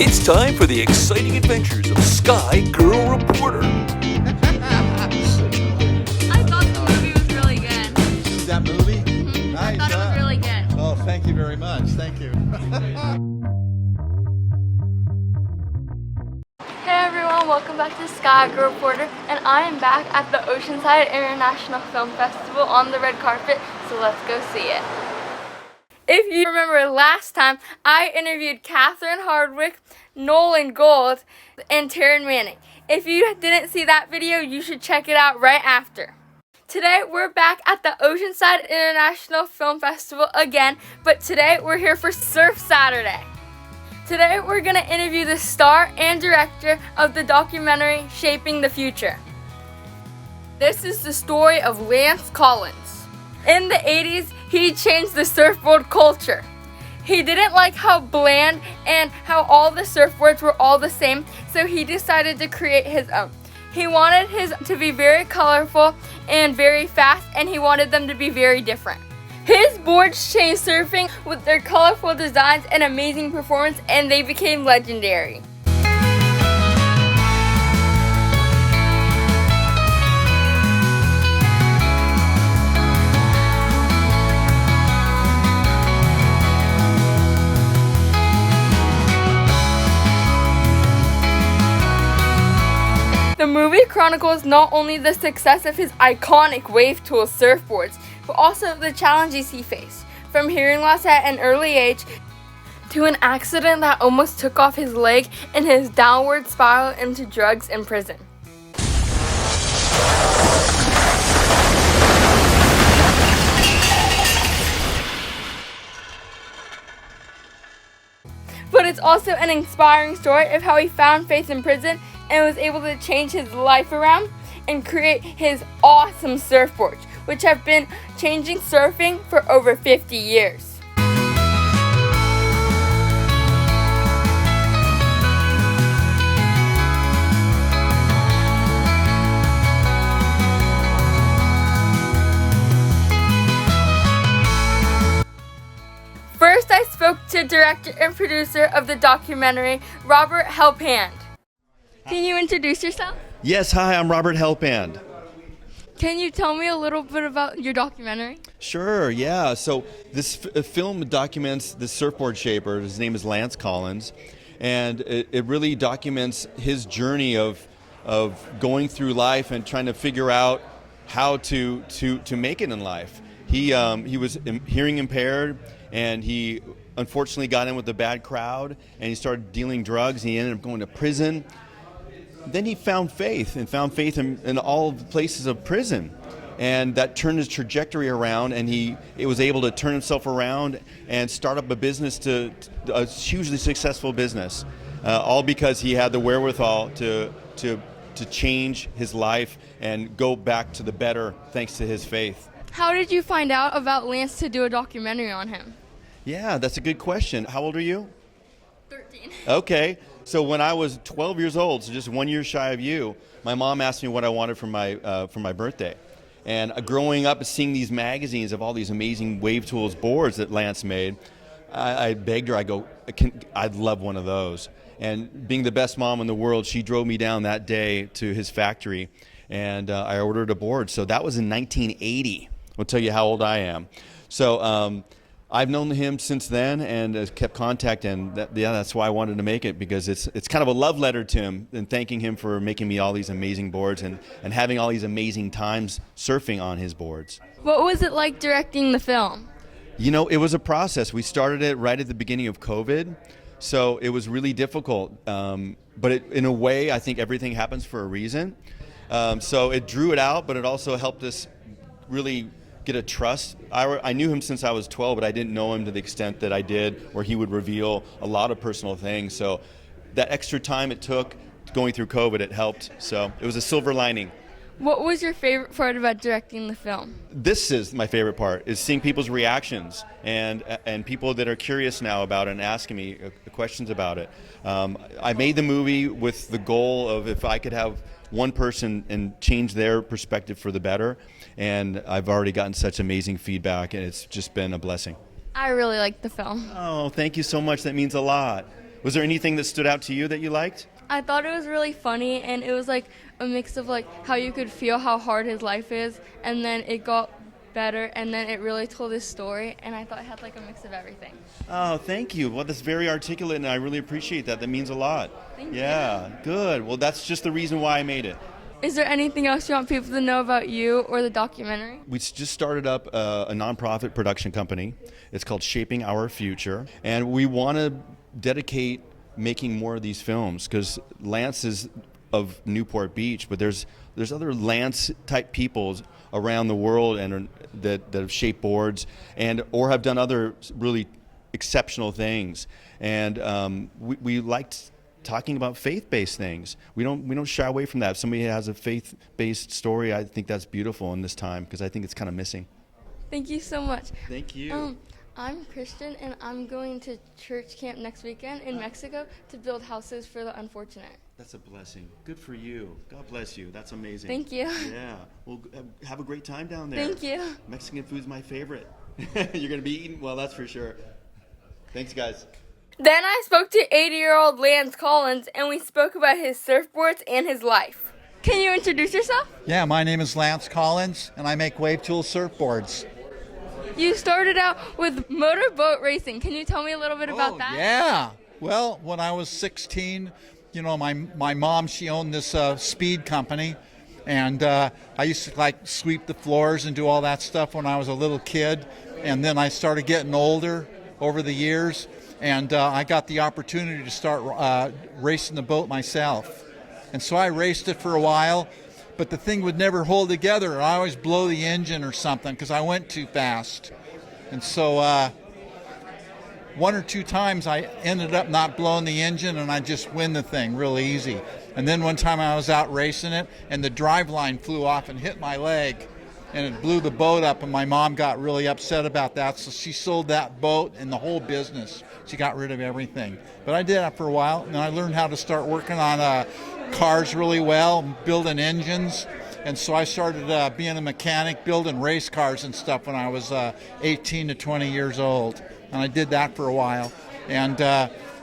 It's time for the exciting adventures of Sky Girl Reporter. I thought the movie was really good. That movie? Mm-hmm. Nice. I thought it was really good. Oh, thank you very much. Thank you. Hey everyone, welcome back to Sky Girl Reporter, and I am back at the Oceanside International Film Festival on the red carpet, so let's go see it. If you remember last time, I interviewed Catherine Hardwick, Nolan Gold, and Taryn Manning. If you didn't see that video, you should check it out right after. Today, we're back at the Oceanside International Film Festival again, but today we're here for Surf Saturday. Today, we're going to interview the star and director of the documentary Shaping the Future. This is the story of Lance Collins. In the 80s, he changed the surfboard culture. He didn't like how bland and how all the surfboards were all the same, so he decided to create his own. He wanted his to be very colorful and very fast, and he wanted them to be very different. His boards changed surfing with their colorful designs and amazing performance, and they became legendary. The movie chronicles not only the success of his iconic wave tool surfboards, but also the challenges he faced, from hearing loss at an early age to an accident that almost took off his leg and his downward spiral into drugs and prison. But it's also an inspiring story of how he found faith in prison and was able to change his life around and create his awesome surfboards, which have been changing surfing for over 50 years. First, I spoke to director and producer of the documentary, Robert Helphand. Can you introduce yourself? Yes, hi, I'm Robert Helphand. Can you tell me a little bit about your documentary? Sure, yeah. So this film documents the surfboard shaper. His name is Lance Collins, and it really documents his journey of going through life and trying to figure out how to make it in life. He was hearing impaired, and he unfortunately got in with a bad crowd, and he started dealing drugs. He ended up going to prison. Then he found faith in all the places of prison, and that turned his trajectory around, and he was able to turn himself around and start up a business, to a hugely successful business, all because he had the wherewithal to change his life and go back to the better thanks to his faith. How did you find out about Lance to do a documentary on him? Yeah, that's a good question. How old are you? 13. Okay. So when I was 12 years old, so just 1 year shy of you, my mom asked me what I wanted for my birthday. And growing up seeing these magazines of all these amazing wave tools boards that Lance made, I begged her, I'd love one of those. And being the best mom in the world, she drove me down that day to his factory, and I ordered a board. So that was in 1980. I'll tell you how old I am. So I've known him since then and kept contact, and that's why I wanted to make it, because it's kind of a love letter to him and thanking him for making me all these amazing boards and having all these amazing times surfing on his boards. What was it like directing the film? You know, it was a process. We started it right at the beginning of COVID, so it was really difficult. But in a way, I think everything happens for a reason. So it drew it out, but it also helped us really get a trust. I knew him since I was 12, but I didn't know him to the extent that I did, where he would reveal a lot of personal things. So that extra time it took going through COVID, it helped. So it was a silver lining. What was your favorite part about directing the film? This is my favorite part, is seeing people's reactions and people that are curious now about it and asking me questions about it. I made the movie with the goal of, if I could have one person and change their perspective for the better, and I've already gotten such amazing feedback, and it's just been a blessing. I really liked the film. Oh, thank you so much. That means a lot. Was there anything that stood out to you that you liked? I thought it was really funny, and it was like a mix of like how you could feel how hard his life is, and then it got better, and then it really told his story, and I thought it had like a mix of everything. Oh, thank you. Well, that's very articulate, and I really appreciate that. That means a lot. Thank you. Yeah, good. Well, that's just the reason why I made it. Is there anything else you want people to know about you or the documentary? We just started up a nonprofit production company. It's called Shaping Our Future, and we want to dedicate making more of these films because Lance is of Newport Beach, but there's other Lance type people around the world and that have shaped boards and or have done other really exceptional things, and we liked talking about faith-based things. We don't shy away from that. If somebody has a faith-based story, I think that's beautiful in this time because I think it's kind of missing. Thank you so much. Thank you. I'm Christian, and I'm going to church camp next weekend in Mexico to build houses for the unfortunate. That's a blessing. Good for you. God bless you. That's amazing. Thank you. Yeah. Well, have a great time down there. Thank you. Mexican food's my favorite. You're going to be eating? Well, that's for sure. Thanks, guys. Then I spoke to 80-year-old Lance Collins, and we spoke about his surfboards and his life. Can you introduce yourself? Yeah, my name is Lance Collins, and I make wave tool surfboards. You started out with motorboat racing. Can you tell me a little bit about that? Yeah. Well, when I was 16, my mom, she owned this speed company, and I used to like sweep the floors and do all that stuff when I was a little kid. And then I started getting older over the years, and I got the opportunity to start racing the boat myself. And so I raced it for a while, but the thing would never hold together. I always blow the engine or something because I went too fast. And so one or two times I ended up not blowing the engine, and I just win the thing real easy. And then one time I was out racing it, and the drive line flew off and hit my leg, and it blew the boat up, and my mom got really upset about that, so she sold that boat and the whole business. She got rid of everything. But I did that for a while, and I learned how to start working on cars really well, building engines. And so I started being a mechanic, building race cars and stuff when I was 18 to 20 years old. And I did that for a while. And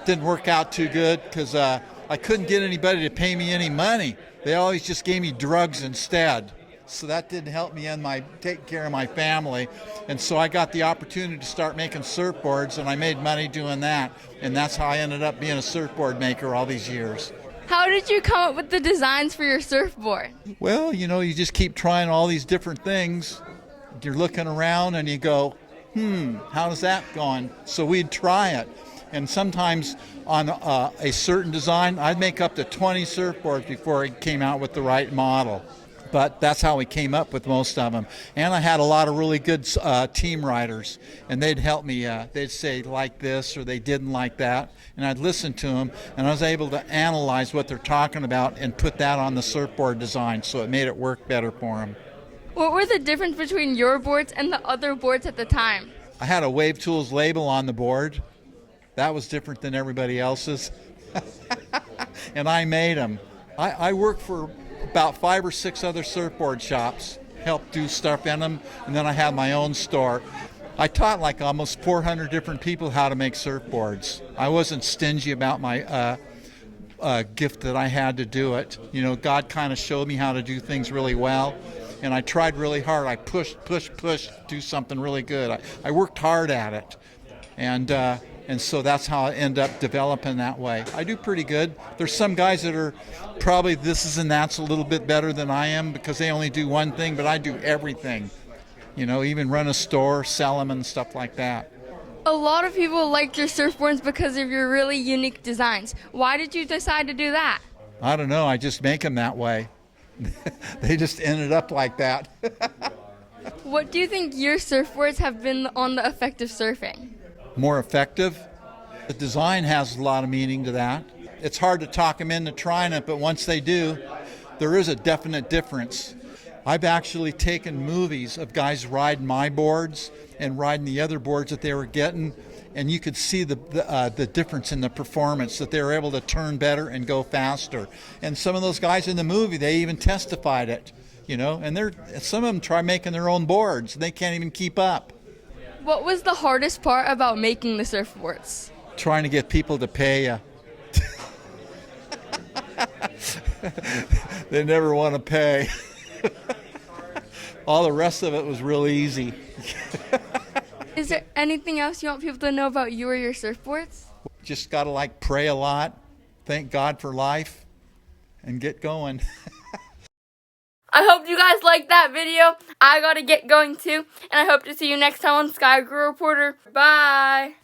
didn't work out too good because I couldn't get anybody to pay me any money. They always just gave me drugs instead. So that didn't help me in taking care of my family. And so I got the opportunity to start making surfboards, and I made money doing that. And that's how I ended up being a surfboard maker all these years. How did you come up with the designs for your surfboard? Well, you just keep trying all these different things. You're looking around and you go, how's that going? So we'd try it. And sometimes on a certain design, I'd make up to 20 surfboards before I came out with the right model. But that's how we came up with most of them. And I had a lot of really good team riders, and they'd help me. They'd say like this, or they didn't like that, and I'd listen to them, and I was able to analyze what they're talking about and put that on the surfboard design, so it made it work better for them. What were the difference between your boards and the other boards at the time? I had a Wave Tools label on the board. That was different than everybody else's. And I made them. I worked for about 5 or 6 other surfboard shops, helped do stuff in them, and then I had my own store. I taught like almost 400 different people how to make surfboards. I wasn't stingy about my gift that I had to do it. God kind of showed me how to do things really well, and I tried really hard. I pushed, to do something really good. I worked hard at it, and so that's how I end up developing that way. I do pretty good. There's some guys that are probably this and that's a little bit better than I am because they only do one thing, but I do everything. Even run a store, sell them and stuff like that. A lot of people liked your surfboards because of your really unique designs. Why did you decide to do that? I don't know. I just make them that way. They just ended up like that. What do you think your surfboards have been on the effect of surfing? More effective. The design has a lot of meaning to that. It's hard to talk them into trying it, but once they do, there is a definite difference. I've actually taken movies of guys riding my boards and riding the other boards that they were getting, and you could see the difference in the performance, that they were able to turn better and go faster. And some of those guys in the movie, they even testified it. you know, and some of them try making their own boards, and they can't even keep up. What was the hardest part about making the surfboards? Trying to get people to pay you. They never want to pay. All the rest of it was real easy. Is there anything else you want people to know about you or your surfboards? Just got to like pray a lot, thank God for life, and get going. I hope you guys liked that video. I gotta get going too, and I hope to see you next time on Sky Girl Reporter. Bye!